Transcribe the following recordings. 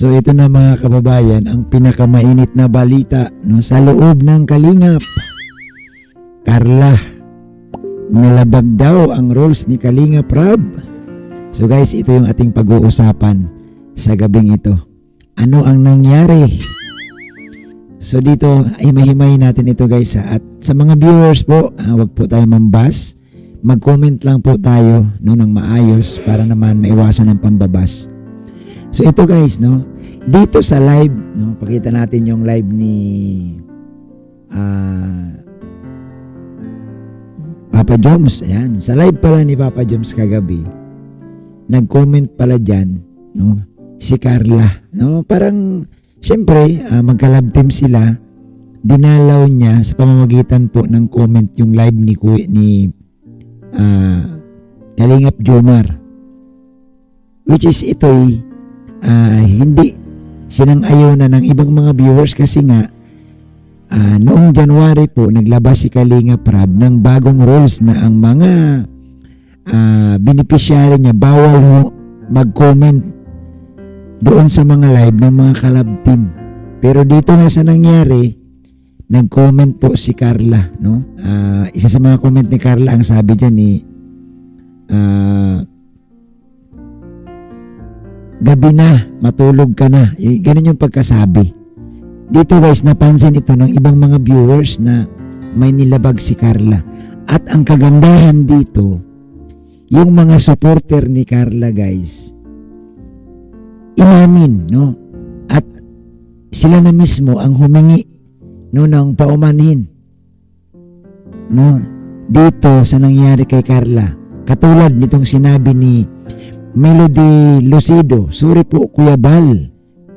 So ito na mga kababayan, ang pinakamainit na balita no, sa loob ng Kalingap. Carla, nilabag daw ang rules ni Kalingap Rab. So guys, ito yung ating pag-uusapan sa gabing ito. Ano ang nangyari? So dito, himay-himay natin ito guys. At sa mga viewers po, wag po tayo mambas. Mag-comment lang po tayo no, ng maayos para naman maiwasan ang pambabas. So ito guys, no, dito sa live, no, pakita natin yung live ni Papa Joms. Ayan, sa live pala ni Papa Joms kagabi, nag-comment pala dyan, no, si Carla, no, parang syempre magka-love team sila. Dinalaw niya sa pamamagitan po ng comment yung live ni Kalingap Jomar, which is ito'y hindi sinang-ayunan ng ibang mga viewers kasi nga noong January po naglabas si Kalingap Rab ng bagong rules na ang mga beneficiary niya bawal mag-comment doon sa mga live ng mga kalab team. Pero dito nga sa nangyari, nag-comment po si Carla, no? Isa sa mga comment ni Carla, ang sabi diyan ni gabi na, matulog ka na. Ganun yung pagkasabi. Dito guys, napansin ito ng ibang mga viewers na may nilabag si Carla. At ang kagandahan dito, yung mga supporter ni Carla guys, inamin, no? At sila na mismo ang humingi no, ng paumanhin, no, dito sa nangyari kay Carla. Katulad nitong sinabi ni Melody Lucido, sorry po Kuya Bal,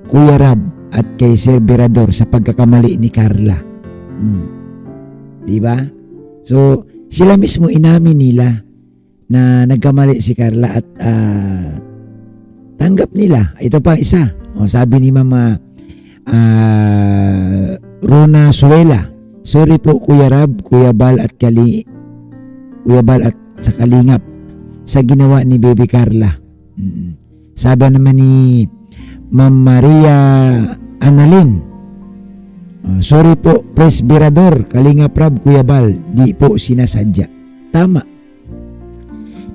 Kuya Rab, at kay Sir Berador sa pagkakamali ni Carla. Diba? So, sila mismo inamin nila na nagkamali si Carla at tanggap nila. Ito pa isa. O, sabi ni Mama Rona Suela, sorry po Kuya Rab, Kuya Bal at sa Kalingap sa ginawa ni Baby Carla. Sabi naman ni Ma'am Maria Annalyn, sorry po Presbyrador, Kalingap Rab, Kuya Bal, di po sinasadya. Tama.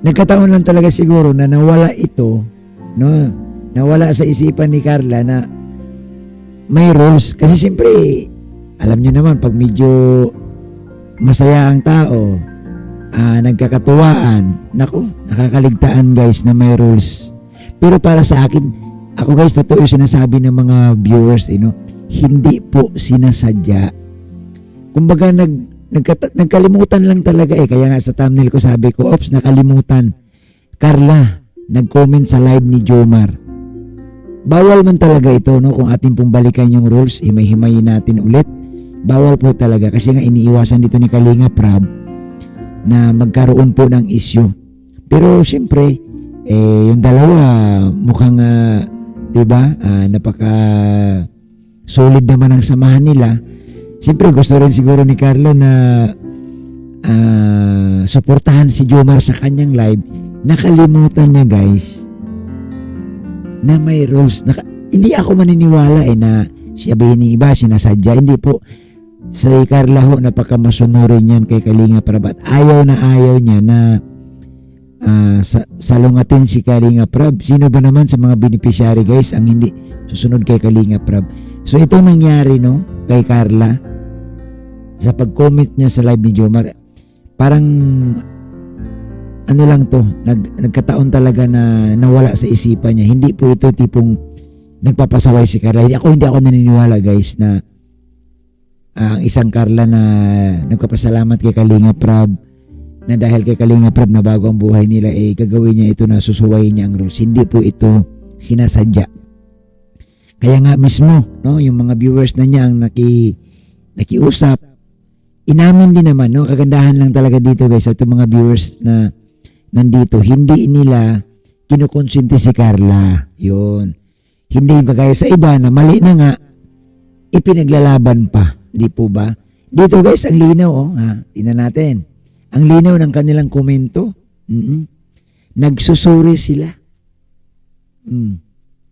Nagkataon lang talaga siguro na nawala ito, no? Nawala sa isipan ni Carla na may rules. Kasi siyempre, alam nyo naman, pag medyo masaya ang tao, nagkakatuwaan, naku, nakakaligtaan guys na may rules. Pero para sa akin, ako guys, totoo yung sinasabi ng mga viewers, hindi po sinasadya. Kumbaga, nagkalimutan lang talaga Kaya nga sa thumbnail ko sabi ko, ops, nakalimutan. Carla, nag-comment sa live ni Jomar. Bawal man talaga ito, no? Kung ating pong balikan yung rules, himay-himayin natin ulit. Bawal po talaga kasi nga iniiwasan dito ni Kalingap Rab na magkaroon po ng issue. Pero siyempre, yung dalawa mukhang, diba, napaka solid naman ang samahan nila. Siyempre, gusto rin siguro ni Carla na suportahan si Jomar sa kanyang live. Nakalimutan niya guys na may rules. Hindi ako maniniwala na sabihin ni iba, sinasadya. Hindi po. Si Carla ho, napakamasunurin yan kay Kalingap Rab. At ayaw niya na salungatin si Kalingap Rab. Sino ba naman sa mga beneficiary guys ang hindi susunod kay Kalingap Rab? So ito nangyari, no, kay Carla sa pag-comment niya sa live ni Jomar. Parang ano lang to, nagkataon talaga na nawala sa isipan niya. Hindi po ito tipong nagpapasaway si Carla. Hindi ako naniniwala guys na ang isang Carla na nagpapasalamat kay Kalingap Rab na dahil kay Kalingap Rab na bago ang buhay nila gagawin niya ito na susuwayin niya ang rules. Hindi po ito sinasadya. Kaya nga mismo, no, yung mga viewers na niya ang nakiusap, inamin din naman, no, kagandahan lang talaga dito guys sa itong mga viewers na nandito, hindi nila kinukonsinti si Carla. Yun. Hindi kagaya sa iba na mali na nga, ipinaglalaban pa. Di po ba? Dito guys, ang linaw, tingnan natin. Ang linaw ng kanilang komento. Nagsusuri sila.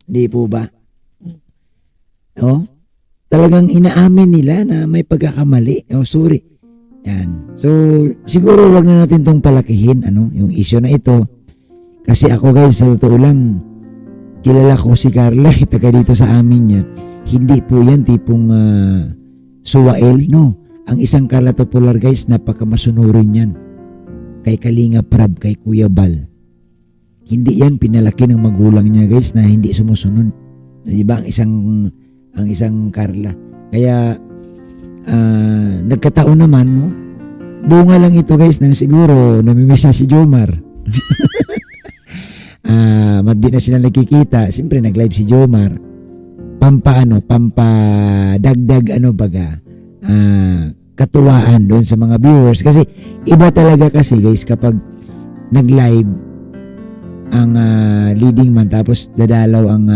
Di po ba? Oh, talagang inaamin nila na may pagkakamali. Oh, sorry. Yan. So, siguro wag na natin tong palakihin, yung issue na ito. Kasi ako guys, sa totoo lang, kilala ko si Carla, taga dito sa amin yan. Hindi po yan tipong suwael, no. Ang isang Carla Topolar guys, napakamasunurin yan. Kay Kalinga Prab, kay Kuya Bal. Hindi yan pinalaki ng magulang niya guys na hindi sumusunod. Diba? Ang isang Carla. Kaya, nagkataon naman, no? Bunga lang ito guys nang siguro namimiss na si Jomar. Di na sila nagkikita. Siyempre nag-live si Jomar. Pampadagdag katuwaan doon sa mga viewers. Kasi iba talaga kasi guys kapag nag-live ang leading man tapos dadalaw ang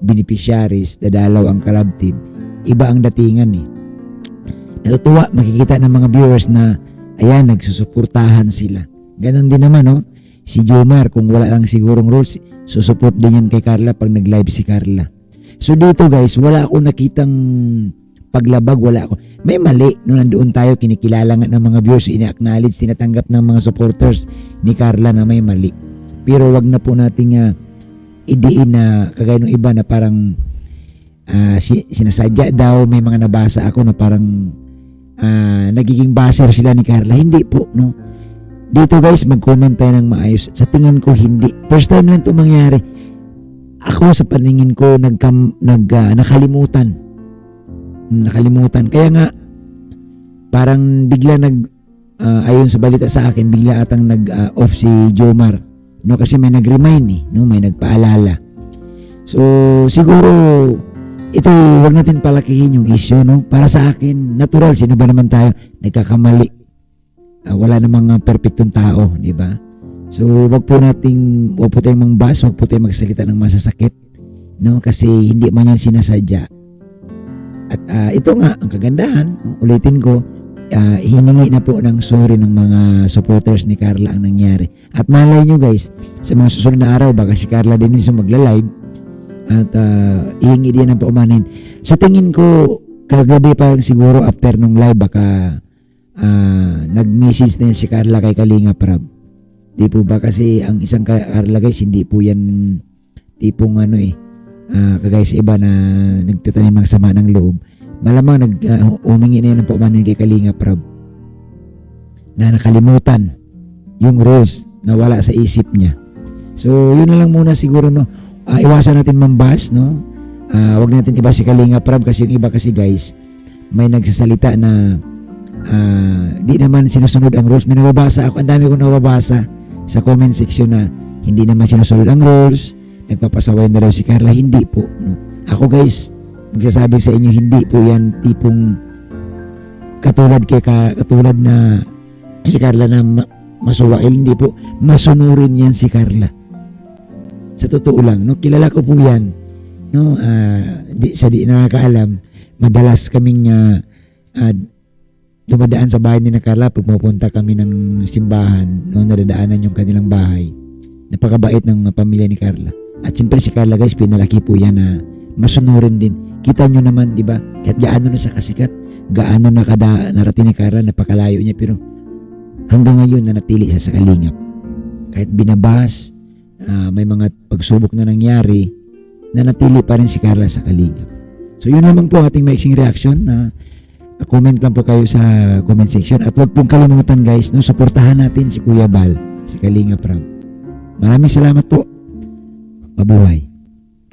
beneficiaries, dadalaw ang club team. Iba ang datingan eh. Natutuwa makikita ng mga viewers na ayan, nagsusuportahan sila. Ganon din naman, no? Si Jomar, kung wala lang sigurong rules, susuport din yan kay Carla pag nag-live si Carla. So dito guys, wala ako nakitang paglabag, wala ako. May mali, no, nandoon tayo, kinikilala nga ng mga viewers, ina-acknowledge, tinatanggap ng mga supporters ni Carla na may mali. Pero wag na po nating idiin na kagaya ng iba na parang sinasadya daw, may mga nabasa ako na parang nagiging baser sila ni Carla. Hindi po, no. Dito guys, mag-comment tayo ng maayos. Sa tingin ko hindi. First time lang ito mangyari. Ako sa paningin ko nakalimutan. Nakalimutan. Kaya nga parang bigla ayon sa balita sa akin, bigla atang nag-off si Jomar. No, kasi may nag-remind no, may nagpaalala. So siguro ito, wag natin palakihin yung issue, no? Para sa akin, natural, sino ba naman tayo? Nagkakamali. Wala namang perfectong tao, di ba? So, wag po tayong mangbas, wag po tayong magsalita ng masasakit, no? Kasi hindi man yan sinasadya. At ito nga, ang kagandahan, ulitin ko, hiningi na po ng sorry ng mga supporters ni Carla ang nangyari. At malay nyo guys, sa mga susunod na araw, baka si Carla din yung magla-live, at ihingi din ng paumanin. Sa tingin ko kagabi pa siguro after nung live baka nag-message na si Carla kay Kalinga Prab. Di po ba kasi ang isang Carla guys hindi po yan tipong kagaya sa iba na nagtatanim ng sama ng loob. Malamang umingi na yan ng paumanin kay Kalinga Prab na nakalimutan yung rules na wala sa isip niya. So yun na lang muna siguro, no. Iwasan natin mambas, no. Wag natin iba si Kalinga Prab kasi yung iba kasi guys may nagsasalita na di naman sinusunod ang rules. May nababasa ako, ang dami ko nababasa sa comment section na hindi naman sinusunod ang rules, nagpapasaway na daw si Carla. Hindi po, no. Ako guys, magsasabi sa inyo, hindi po yan tipong katulad na si Carla na masuwail. Hindi po, masunurin yan si Carla. Sa totoo lang, no, kilala ko po yan, no. Di nakakaalam, madalas kaming dumadaan sa bahay ni Carla pag pupunta kami ng simbahan, no, nadadaanan yung kanilang bahay. Napakabait ng pamilya ni Carla. At siyempre si Carla guys, pinalaki po yan na masunurin din. Kita nyo naman, di ba? Kahit gaano na sa kasikat, gaano na narating ni Carla, napakalayo niya, pero hanggang ngayon nanatili siya sa kalingap. Kahit binabas, may mga pagsubok na nangyari, nanatili pa rin si Carla sa kalingap. So yun naman po ating maiksing reaction. Comment lang po kayo sa comment section. At huwag pong kalimutan guys, no, suportahan natin si Kuya Bal, si Kalinga Prab. Maraming salamat po. Mabuhay.